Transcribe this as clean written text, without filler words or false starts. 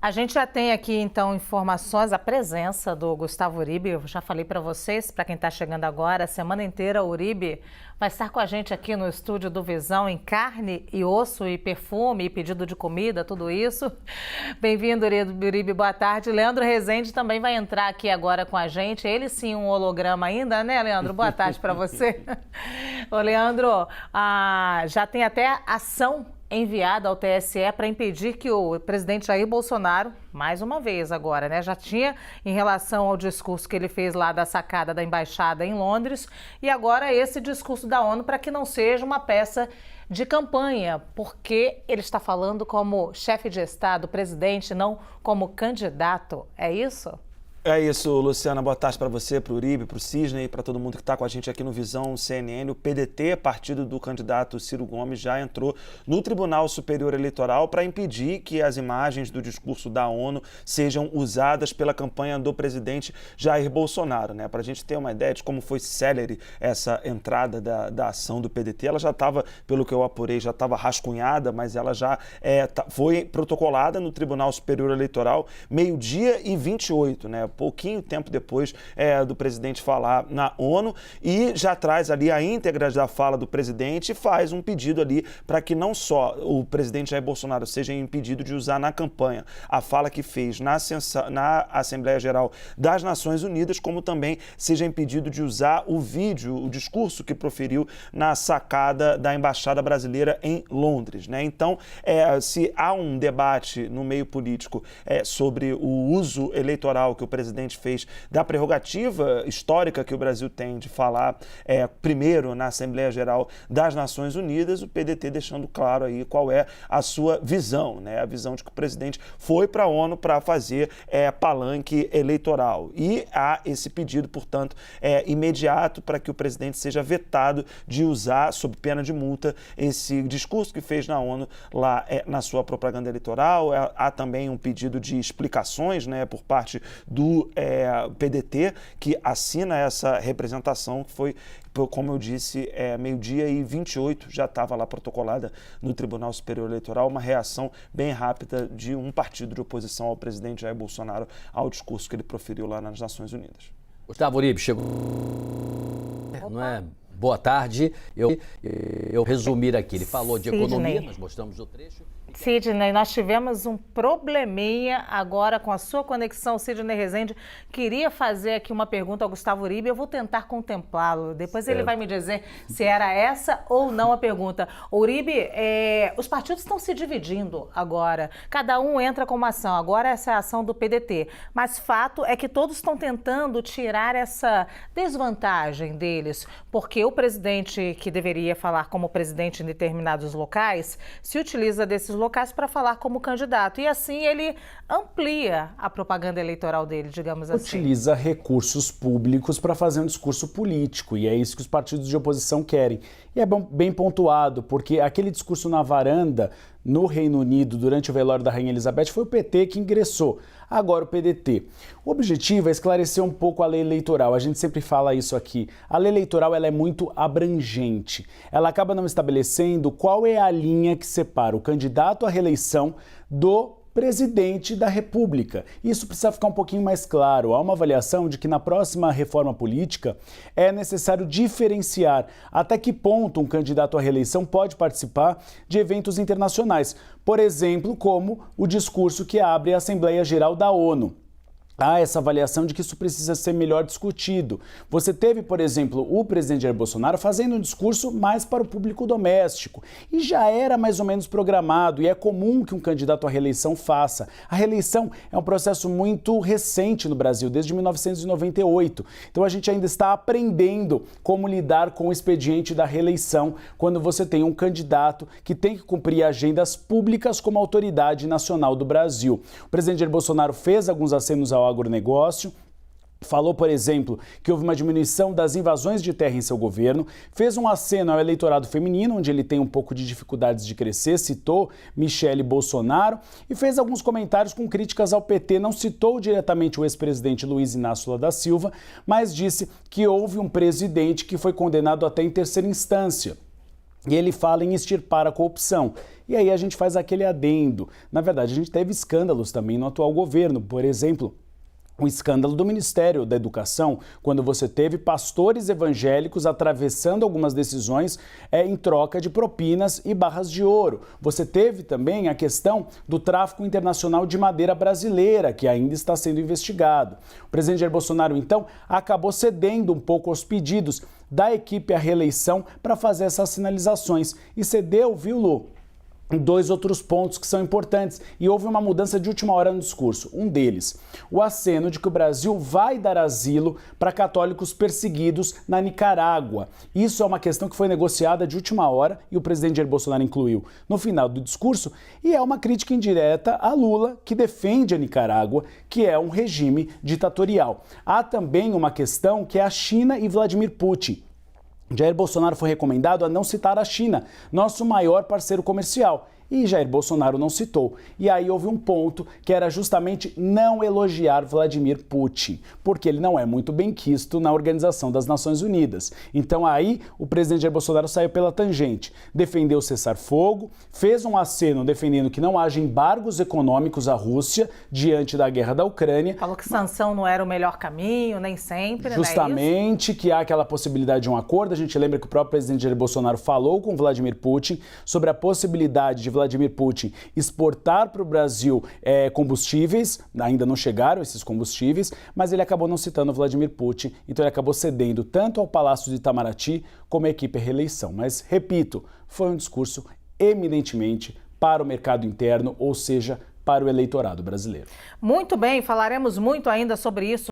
A gente já tem aqui, então, informações, a presença do Gustavo Uribe. Eu já falei para vocês, para quem está chegando agora, a semana inteira o Uribe vai estar com a gente aqui no estúdio do Visão, em carne e osso e perfume e pedido de comida, tudo isso. Bem-vindo, Uribe, boa tarde. Leandro Rezende também vai entrar aqui agora com a gente. Ele sim, um holograma ainda, né, Leandro? Boa tarde para você. Ô, Leandro, já tem até ação enviada ao TSE para impedir que o presidente Jair Bolsonaro, mais uma vez agora, né, já tinha em relação ao discurso que ele fez lá da sacada da embaixada em Londres, e agora esse discurso da ONU para que não seja uma peça de campanha, porque ele está falando como chefe de Estado, presidente, não como candidato. É isso? É isso, Luciana. Boa tarde para você, para o Uribe, para o Cisne e para todo mundo que está com a gente aqui no Visão CNN. O PDT, partido do candidato Ciro Gomes, já entrou no Tribunal Superior Eleitoral para impedir que as imagens do discurso da ONU sejam usadas pela campanha do presidente Jair Bolsonaro, né? Para a gente ter uma ideia de como foi célere essa entrada da ação do PDT, ela já estava, pelo que eu apurei, já estava rascunhada, mas ela já foi protocolada no Tribunal Superior Eleitoral 12h28, né? Pouquinho tempo depois do presidente falar na ONU, e já traz ali a íntegra da fala do presidente e faz um pedido ali para que não só o presidente Jair Bolsonaro seja impedido de usar na campanha a fala que fez na Assembleia Geral das Nações Unidas, como também seja impedido de usar o vídeo, o discurso que proferiu na sacada da Embaixada Brasileira em Londres, né? Então, se há um debate no meio político sobre o uso eleitoral que o presidente fez da prerrogativa histórica que o Brasil tem de falar primeiro na Assembleia Geral das Nações Unidas, o PDT deixando claro aí qual é a sua visão, né? A visão de que o presidente foi para a ONU para fazer palanque eleitoral. E há esse pedido, portanto, imediato para que o presidente seja vetado de usar, sob pena de multa, esse discurso que fez na ONU lá na sua propaganda eleitoral. Há também um pedido de explicações, né, por parte do PDT, que assina essa representação, que foi, como eu disse, 12h28, já estava lá protocolada no Tribunal Superior Eleitoral, uma reação bem rápida de um partido de oposição ao presidente Jair Bolsonaro ao discurso que ele proferiu lá nas Nações Unidas. Gustavo Uribe, chegou. Não é? Boa tarde. Eu resumir aqui. Ele falou de economia, nós mostramos o trecho. Sidney, nós tivemos um probleminha agora com a sua conexão. Sidney Rezende queria fazer aqui uma pergunta ao Gustavo Uribe. Eu vou tentar contemplá-lo. Depois ele vai me dizer se era essa ou não a pergunta. Uribe, os partidos estão se dividindo agora. Cada um entra com uma ação. Agora essa é a ação do PDT. Mas fato é que todos estão tentando tirar essa desvantagem deles, porque o presidente, que deveria falar como presidente em determinados locais, se utiliza desses locais para falar como candidato. E assim ele amplia a propaganda eleitoral dele, digamos assim. Utiliza recursos públicos para fazer um discurso político, e é isso que os partidos de oposição querem. E é bem pontuado, porque aquele discurso na varanda no Reino Unido durante o velório da Rainha Elizabeth foi o PT que ingressou, agora o PDT. O objetivo é esclarecer um pouco a lei eleitoral, a gente sempre fala isso aqui. A lei eleitoral ela é muito abrangente, ela acaba não estabelecendo qual é a linha que separa o candidato à reeleição do presidente da República. Isso precisa ficar um pouquinho mais claro. Há uma avaliação de que na próxima reforma política é necessário diferenciar até que ponto um candidato à reeleição pode participar de eventos internacionais. Por exemplo, como o discurso que abre a Assembleia Geral da ONU. Há essa avaliação de que isso precisa ser melhor discutido. Você teve, por exemplo, o presidente Jair Bolsonaro fazendo um discurso mais para o público doméstico. E já era mais ou menos programado, e é comum que um candidato à reeleição faça. A reeleição é um processo muito recente no Brasil, desde 1998. Então a gente ainda está aprendendo como lidar com o expediente da reeleição quando você tem um candidato que tem que cumprir agendas públicas como autoridade nacional do Brasil. O presidente Jair Bolsonaro fez alguns acenos ao agronegócio, falou, por exemplo, que houve uma diminuição das invasões de terra em seu governo, fez um aceno ao eleitorado feminino, onde ele tem um pouco de dificuldades de crescer, citou Michele Bolsonaro e fez alguns comentários com críticas ao PT, não citou diretamente o ex-presidente Luiz Inácio Lula da Silva, mas disse que houve um presidente que foi condenado até em terceira instância. E ele fala em extirpar a corrupção. E aí a gente faz aquele adendo. Na verdade, a gente teve escândalos também no atual governo. Por exemplo, o escândalo do Ministério da Educação, quando você teve pastores evangélicos atravessando algumas decisões em troca de propinas e barras de ouro. Você teve também a questão do tráfico internacional de madeira brasileira, que ainda está sendo investigado. O presidente Jair Bolsonaro, então, acabou cedendo um pouco aos pedidos da equipe à reeleição para fazer essas sinalizações. E cedeu, viu, Lu? Dois outros pontos que são importantes, e houve uma mudança de última hora no discurso. Um deles, o aceno de que o Brasil vai dar asilo para católicos perseguidos na Nicarágua. Isso é uma questão que foi negociada de última hora e o presidente Jair Bolsonaro incluiu no final do discurso, e é uma crítica indireta a Lula, que defende a Nicarágua, que é um regime ditatorial. Há também uma questão que é a China e Vladimir Putin. Jair Bolsonaro foi recomendado a não citar a China, nosso maior parceiro comercial, e Jair Bolsonaro não citou. E aí houve um ponto que era justamente não elogiar Vladimir Putin, porque ele não é muito bem quisto na Organização das Nações Unidas. Então aí o presidente Jair Bolsonaro saiu pela tangente, defendeu o cessar-fogo, fez um aceno defendendo que não haja embargos econômicos à Rússia diante da guerra da Ucrânia. Falou que sanção não era o melhor caminho, nem sempre, justamente, né? Que há aquela possibilidade de um acordo. A gente lembra que o próprio presidente Jair Bolsonaro falou com Vladimir Putin sobre a possibilidade de Vladimir Putin exportar para o Brasil combustíveis, ainda não chegaram esses combustíveis, mas ele acabou não citando Vladimir Putin, então ele acabou cedendo tanto ao Palácio de Itamaraty como à equipe reeleição. Mas, repito, foi um discurso eminentemente para o mercado interno, ou seja, para o eleitorado brasileiro. Muito bem, falaremos muito ainda sobre isso.